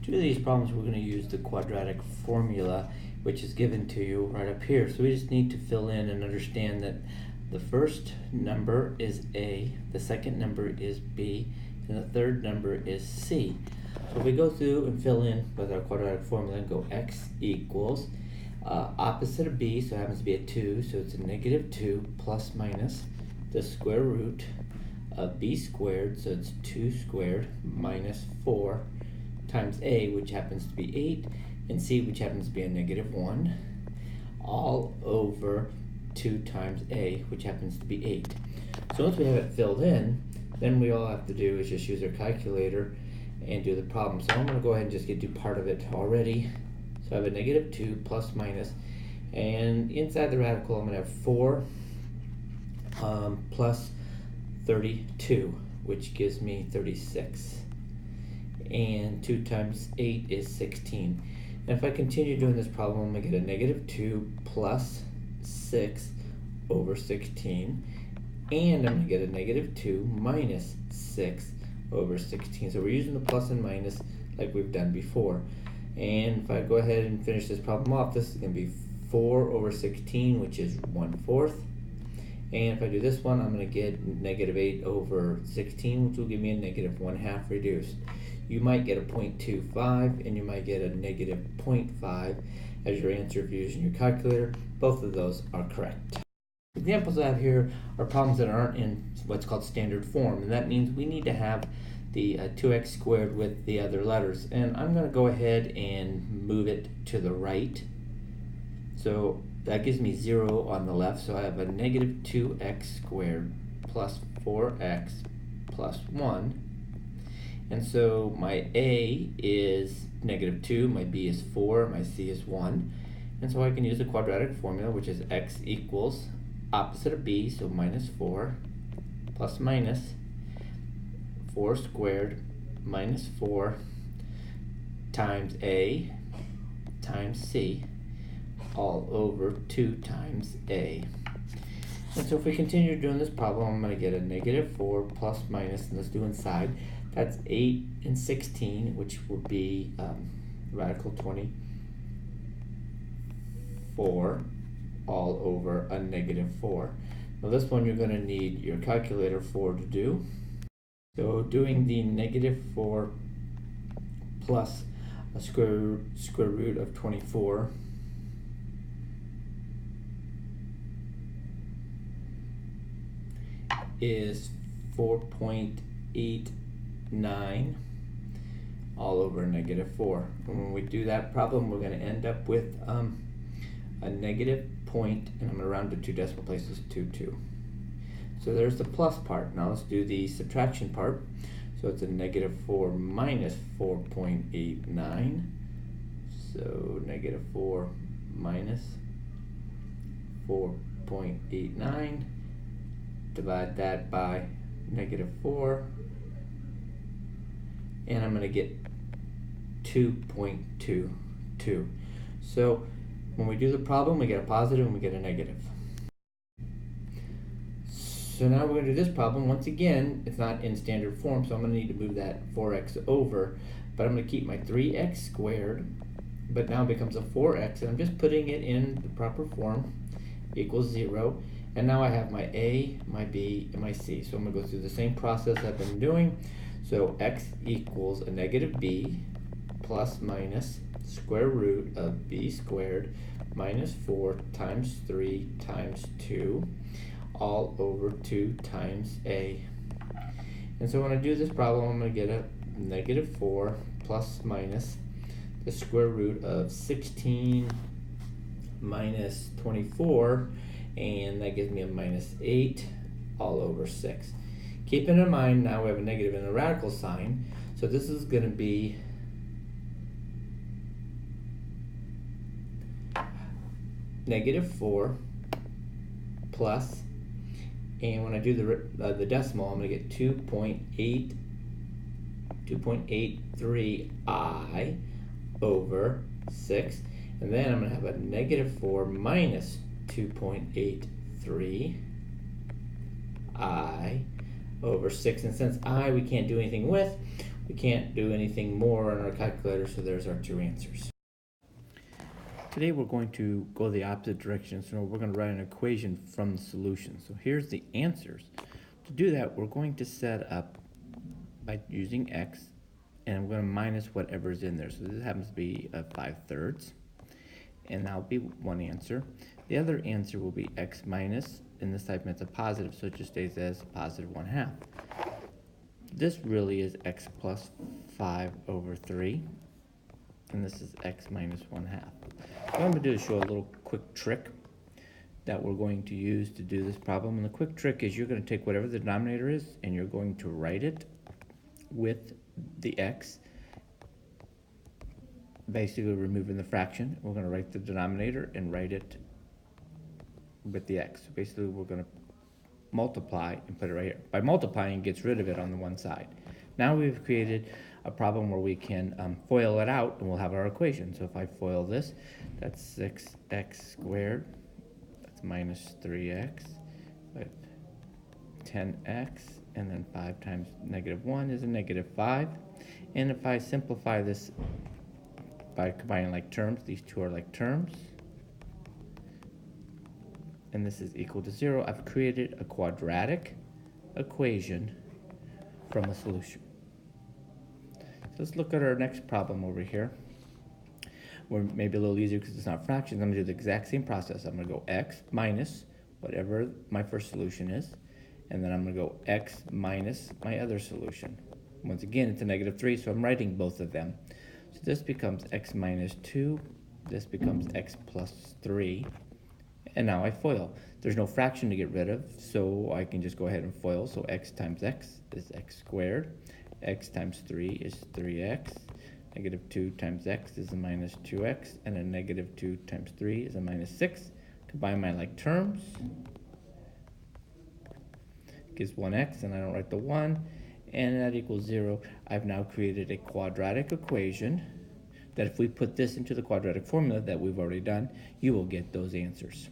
To do these problems, we're going to use the quadratic formula, which is given to you right up here. So we just need to fill in and understand that the first number is A, the second number is B, and the third number is C. So if we go through and fill in with our quadratic formula and go x equals opposite of B, so it happens to be a 2, so it's a negative 2 plus minus the square root of B squared, so it's 2 squared minus 4 times A, which happens to be 8, and C, which happens to be a negative 1, all over 2 times A, which happens to be 8. So once we have it filled in, then we all have to do is just use our calculator and do the problem. So I'm going to go ahead and just do part of it already. So I have a negative 2 plus minus, and inside the radical I'm going to have 4 plus 32, which gives me 36. And 2 times 8 is 16. And if I continue doing this problem, I'm going to get a negative 2 plus 6 over 16. And I'm going to get a negative 2 minus 6 over 16. So we're using the plus and minus like we've done before. And if I go ahead and finish this problem off, this is going to be 4 over 16, which is 1/4. And if I do this one, I'm going to get negative 8 over 16, which will give me a negative 1/2 reduced. You might get a 0.25 and you might get a negative 0.5 as your answer if you're using your calculator. Both of those are correct. Examples I have here are problems that aren't in what's called standard form, and that means we need to have the 2x squared with the other letters. And I'm going to go ahead and move it to the right. So that gives me 0 on the left, so I have a negative 2x squared plus 4x plus 1. And so my A is negative 2, my B is 4, my C is 1. And so I can use the quadratic formula, which is x equals opposite of B, so minus 4, plus minus 4 squared minus 4 times A times C, all over 2 times A. And so if we continue doing this problem, I'm going to get a negative 4 plus minus, and let's do inside. That's 8 and 16, which will be radical 24 all over a negative 4. Now this one you're going to need your calculator for to do. So doing the negative 4 plus a square root of 24 is 4.89 all over negative 4. And when we do that problem, we're going to end up with a negative point, and I'm going to round to 2 decimal places, 2. So there's the plus part. Now let's do the subtraction part. So it's a negative 4 minus 4.89. So negative 4 minus 4.89. Divide that by negative 4. And I'm going to get 2.22. So when we do the problem, we get a positive and we get a negative. So now we're going to do this problem. Once again, it's not in standard form, so I'm going to need to move that 4x over. But I'm going to keep my 3x squared, but now it becomes a 4x, and I'm just putting it in the proper form, equals 0. And now I have my A, my B, and my C. So I'm going to go through the same process I've been doing. So x equals a negative b plus minus square root of b squared minus 4 times 3 times 2 all over 2 times a. And so when I do this problem, I'm going to get a negative 4 plus minus the square root of 16 minus 24, and that gives me a minus 8 all over 6. Keeping in mind now we have a negative in the radical sign, so this is going to be negative 4 plus, and when I do the decimal, I'm going to get 2.83i over 6, and then I'm going to have a negative 4 minus 2.83i over 6, and since I we can't do anything with, We can't do anything more on our calculator, so there's our two answers. Today we're going to go the opposite direction, so we're going to write an equation from the solution. So here's the answers. To do that, we're going to set up by using x, and I'm going to minus whatever's in there. So this happens to be 5/3, and that'll be one answer. The other answer will be x minus, and this type means a positive, so it just stays as positive 1/2. This really is x plus 5/3, and this is x minus 1/2. What I'm going to do is show a little quick trick that we're going to use to do this problem. And the quick trick is you're going to take whatever the denominator is and you're going to write it with the x, basically removing the fraction. We're going to write the denominator and write it with the x. So basically we're going to multiply and put it right here. By multiplying, it gets rid of it on the one side. Now we've created a problem where we can FOIL it out, and we'll have our equation. So if I FOIL this, that's 6x squared, that's minus 3x, 10x, and then 5 times -1 is a -5. And if I simplify this by combining like terms, these two are like terms, and this is equal to 0, I've created a quadratic equation from a solution. So let's look at our next problem over here. We're maybe a little easier because it's not fractions. I'm going to do the exact same process. I'm going to go x minus whatever my first solution is, and then I'm going to go x minus my other solution. Once again, it's a -3, so I'm writing both of them. So this becomes x minus 2, this becomes x plus 3, and now I FOIL. There's no fraction to get rid of, so I can just go ahead and FOIL. So x times x is x squared, x times 3 is 3x, -2 times x is a minus 2x, and a -2 times 3 is a minus 6. Combine my like terms, gives 1x, and I don't write the 1, and that equals 0. I've now created a quadratic equation that if we put this into the quadratic formula that we've already done, you will get those answers.